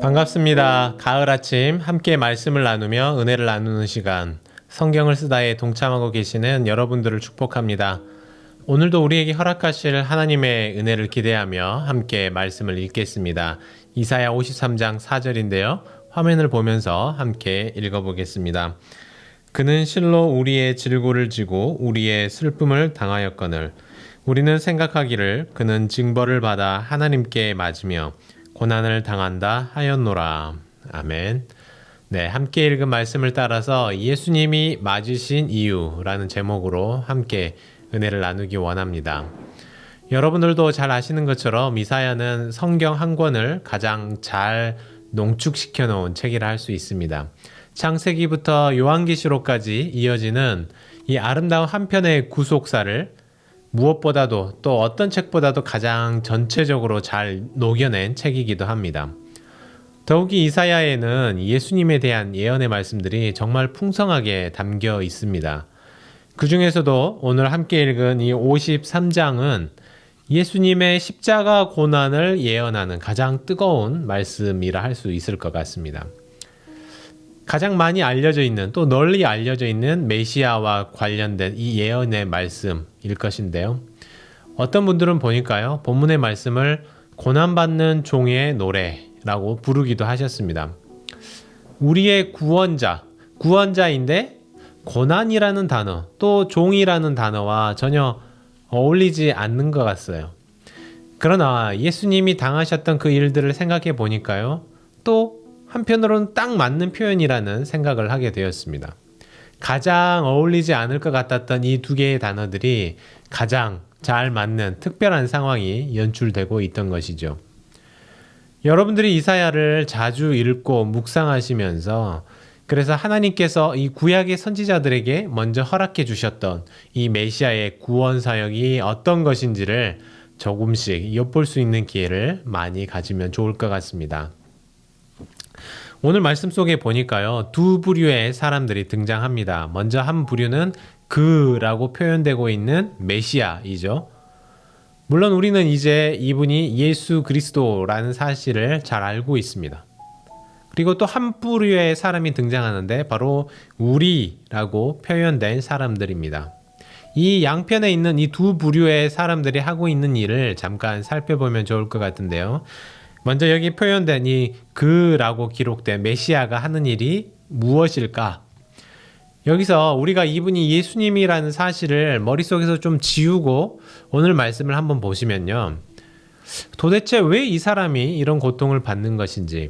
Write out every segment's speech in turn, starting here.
반갑습니다. 가을 아침 함께 말씀을 나누며 은혜를 나누는 시간, 성경을 쓰다에 동참하고 계시는 여러분들을 축복합니다. 오늘도 우리에게 허락하실 하나님의 은혜를 기대하며 함께 말씀을 읽겠습니다. 이사야 53장 4절인데요. 화면을 보면서 함께 읽어보겠습니다. 그는 실로 우리의 질고를 지고 우리의 슬픔을 당하였거늘 우리는 생각하기를 그는 징벌을 받아 하나님께 맞으며 고난을 당한다 하였노라. 아멘. 네, 함께 읽은 말씀을 따라서 예수님이 맞으신 이유라는 제목으로 함께 은혜를 나누기 원합니다. 여러분들도 잘 아시는 것처럼 이사야는 성경 한 권을 가장 잘 농축시켜 놓은 책이라 할 수 있습니다. 창세기부터 요한계시록까지 이어지는 이 아름다운 한 편의 구속사를 무엇보다도 또 어떤 책보다도 가장 전체적으로 잘 녹여낸 책이기도 합니다. 더욱이 이사야에는 예수님에 대한 예언의 말씀들이 정말 풍성하게 담겨 있습니다. 그 중에서도 오늘 함께 읽은 이 53장은 예수님의 십자가 고난을 예언하는 가장 뜨거운 말씀이라 할 수 있을 것 같습니다. 가장 많이 알려져 있는, 또 널리 알려져 있는 메시아와 관련된 이 예언의 말씀일 것인데요. 어떤 분들은 보니까요, 본문의 말씀을 고난받는 종의 노래라고 부르기도 하셨습니다. 우리의 구원자인데 고난이라는 단어, 또 종이라는 단어와 전혀 어울리지 않는 것 같아요. 그러나 예수님이 당하셨던 그 일들을 생각해 보니까요, 또 한편으로는 딱 맞는 표현이라는 생각을 하게 되었습니다. 가장 어울리지 않을 것 같았던 이 두 개의 단어들이 가장 잘 맞는 특별한 상황이 연출되고 있던 것이죠. 여러분들이 이사야를 자주 읽고 묵상하시면서 그래서 하나님께서 이 구약의 선지자들에게 먼저 허락해 주셨던 이 메시아의 구원 사역이 어떤 것인지를 조금씩 엿볼 수 있는 기회를 많이 가지면 좋을 것 같습니다. 오늘 말씀 속에 보니까요, 두 부류의 사람들이 등장합니다. 먼저 한 부류는 그라고 표현되고 있는 메시아이죠. 물론 우리는 이제 이분이 예수 그리스도라는 사실을 잘 알고 있습니다. 그리고 또 한 부류의 사람이 등장하는데 바로 우리라고 표현된 사람들입니다. 이 양편에 있는 이 두 부류의 사람들이 하고 있는 일을 잠깐 살펴보면 좋을 것 같은데요. 먼저 여기 표현된 이 그라고 기록된 메시아가 하는 일이 무엇일까? 여기서 우리가 이분이 예수님이라는 사실을 머릿속에서 좀 지우고 오늘 말씀을 한번 보시면요. 도대체 왜 이 사람이 이런 고통을 받는 것인지,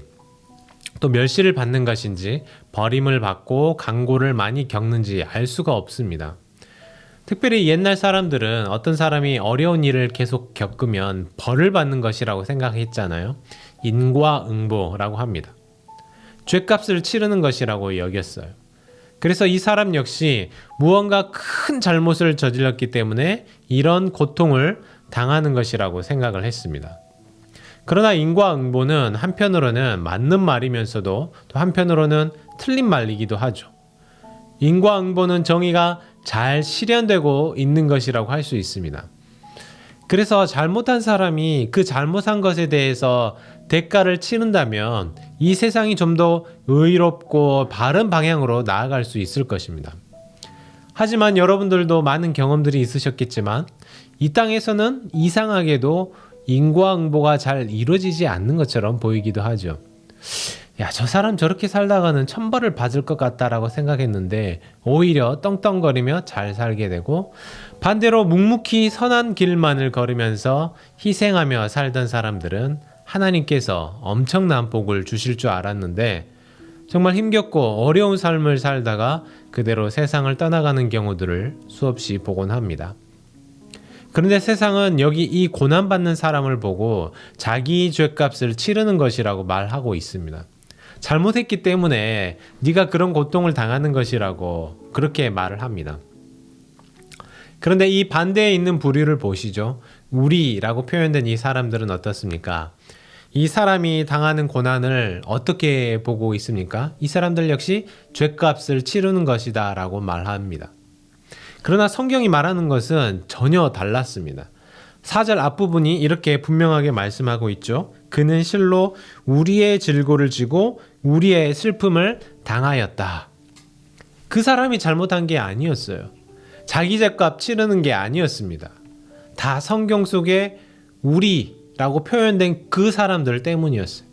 또 멸시를 받는 것인지, 버림을 받고 강고를 많이 겪는지 알 수가 없습니다. 특별히 옛날 사람들은 어떤 사람이 어려운 일을 계속 겪으면 벌을 받는 것이라고 생각했잖아요. 인과응보라고 합니다. 죗값을 치르는 것이라고 여겼어요. 그래서 이 사람 역시 무언가 큰 잘못을 저질렀기 때문에 이런 고통을 당하는 것이라고 생각을 했습니다. 그러나 인과응보는 한편으로는 맞는 말이면서도 또 한편으로는 틀린 말이기도 하죠. 인과응보는 정의가 잘 실현되고 있는 것이라고 할 수 있습니다. 그래서 잘못한 사람이 그 잘못한 것에 대해서 대가를 치른다면 이 세상이 좀 더 의롭고 바른 방향으로 나아갈 수 있을 것입니다. 하지만 여러분들도 많은 경험들이 있으셨겠지만 이 땅에서는 이상하게도 인과응보가 잘 이루어지지 않는 것처럼 보이기도 하죠. 야, 저 사람 저렇게 살다가는 천벌을 받을 것 같다라고 생각했는데 오히려 떵떵거리며 잘 살게 되고, 반대로 묵묵히 선한 길만을 걸으면서 희생하며 살던 사람들은 하나님께서 엄청난 복을 주실 줄 알았는데 정말 힘겹고 어려운 삶을 살다가 그대로 세상을 떠나가는 경우들을 수없이 보곤 합니다. 그런데 세상은 여기 이 고난받는 사람을 보고 자기 죗값을 치르는 것이라고 말하고 있습니다. 잘못했기 때문에 네가 그런 고통을 당하는 것이라고 그렇게 말을 합니다. 그런데 이 반대에 있는 부류를 보시죠. 우리라고 표현된 이 사람들은 어떻습니까? 이 사람이 당하는 고난을 어떻게 보고 있습니까? 이 사람들 역시 죗값을 치르는 것이다 라고 말합니다. 그러나 성경이 말하는 것은 전혀 달랐습니다. 4절 앞부분이 이렇게 분명하게 말씀하고 있죠. 그는 실로 우리의 질고를 지고 우리의 슬픔을 당하였다. 그 사람이 잘못한 게 아니었어요. 자기 죄값 치르는 게 아니었습니다. 다 성경 속에 우리라고 표현된 그 사람들 때문이었어요.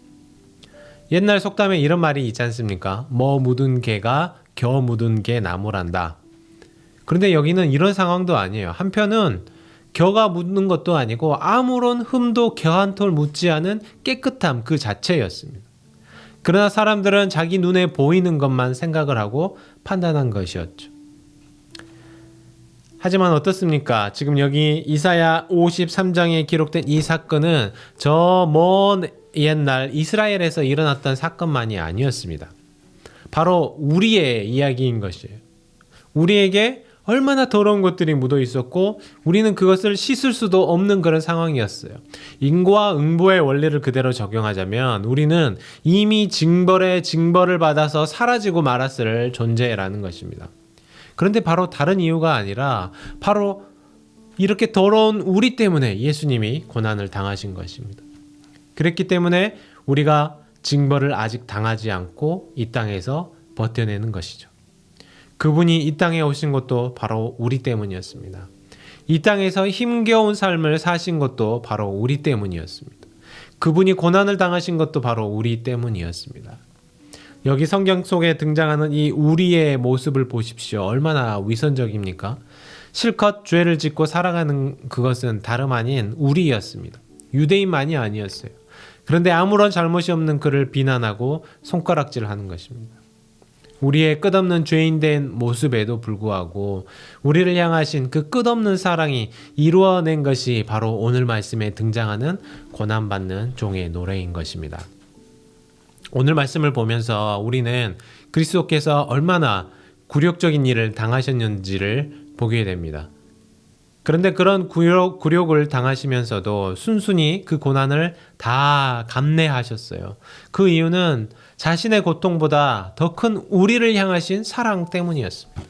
옛날 속담에 이런 말이 있지 않습니까? 뭐 묻은 개가 겨 묻은 개 나무란다. 그런데 여기는 이런 상황도 아니에요. 한편은 겨가 묻는 것도 아니고 아무런 흠도 겨 한 톨 묻지 않은 깨끗함 그 자체였습니다. 그러나 사람들은 자기 눈에 보이는 것만 생각을 하고 판단한 것이었죠. 하지만 어떻습니까? 지금 여기 이사야 53장에 기록된 이 사건은 저 먼 옛날 이스라엘에서 일어났던 사건만이 아니었습니다. 바로 우리의 이야기인 것이에요. 우리에게 얼마나 더러운 것들이 묻어 있었고 우리는 그것을 씻을 수도 없는 그런 상황이었어요. 인과 응보의 원리를 그대로 적용하자면 우리는 이미 징벌의 징벌을 받아서 사라지고 말았을 존재라는 것입니다. 그런데 바로 다른 이유가 아니라 바로 이렇게 더러운 우리 때문에 예수님이 고난을 당하신 것입니다. 그랬기 때문에 우리가 징벌을 아직 당하지 않고 이 땅에서 버텨내는 것이죠. 그분이 이 땅에 오신 것도 바로 우리 때문이었습니다. 이 땅에서 힘겨운 삶을 사신 것도 바로 우리 때문이었습니다. 그분이 고난을 당하신 것도 바로 우리 때문이었습니다. 여기 성경 속에 등장하는 이 우리의 모습을 보십시오. 얼마나 위선적입니까? 실컷 죄를 짓고 살아가는 그것은 다름 아닌 우리였습니다. 유대인만이 아니었어요. 그런데 아무런 잘못이 없는 그를 비난하고 손가락질하는 것입니다. 우리의 끝없는 죄인된 모습에도 불구하고 우리를 향하신 그 끝없는 사랑이 이루어낸 것이 바로 오늘 말씀에 등장하는 고난받는 종의 노래인 것입니다. 오늘 말씀을 보면서 우리는 그리스도께서 얼마나 굴욕적인 일을 당하셨는지를 보게 됩니다. 그런데 그런 굴욕을 당하시면서도 순순히 그 고난을 다 감내하셨어요. 그 이유는 자신의 고통보다 더 큰 우리를 향하신 사랑 때문이었습니다.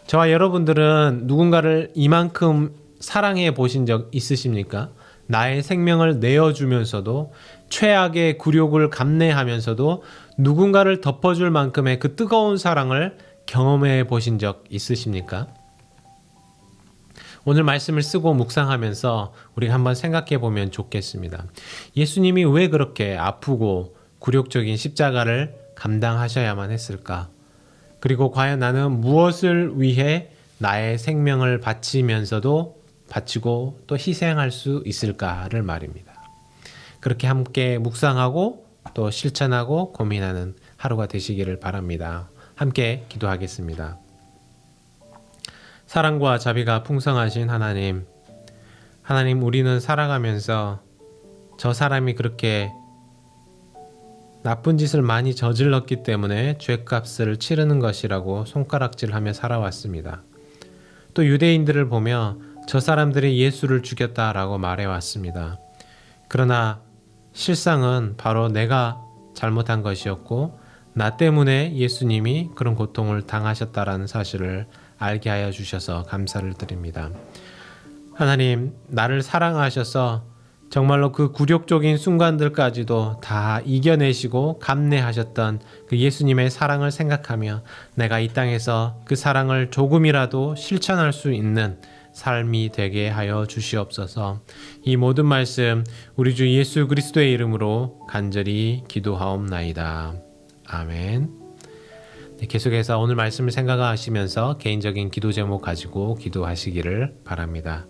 저와 여러분들은 누군가를 이만큼 사랑해 보신 적 있으십니까? 나의 생명을 내어주면서도 최악의 굴욕을 감내하면서도 누군가를 덮어줄 만큼의 그 뜨거운 사랑을 경험해 보신 적 있으십니까? 오늘 말씀을 쓰고 묵상하면서 우리가 한번 생각해 보면 좋겠습니다. 예수님이 왜 그렇게 아프고 굴욕적인 십자가를 감당하셔야만 했을까? 그리고 과연 나는 무엇을 위해 나의 생명을 바치면서도 바치고 또 희생할 수 있을까를 말입니다. 그렇게 함께 묵상하고 또 실천하고 고민하는 하루가 되시기를 바랍니다. 함께 기도하겠습니다. 사랑과 자비가 풍성하신 하나님, 우리는 살아가면서 저 사람이 그렇게 나쁜 짓을 많이 저질렀기 때문에 죄값을 치르는 것이라고 손가락질하며 살아왔습니다. 또 유대인들을 보며 저 사람들이 예수를 죽였다라고 말해왔습니다. 그러나 실상은 바로 내가 잘못한 것이었고 나 때문에 예수님이 그런 고통을 당하셨다라는 사실을 알게 하여 주셔서 감사를 드립니다. 하나님, 나를 사랑하셔서 정말로 그 굴욕적인 순간들까지도 다 이겨내시고 감내하셨던 그 예수님의 사랑을 생각하며 내가 이 땅에서 그 사랑을 조금이라도 실천할 수 있는 삶이 되게 하여 주시옵소서. 이 모든 말씀 우리 주 예수 그리스도의 이름으로 간절히 기도하옵나이다. 아멘. 네, 계속해서 오늘 말씀을 생각하시면서 개인적인 기도 제목 가지고 기도하시기를 바랍니다.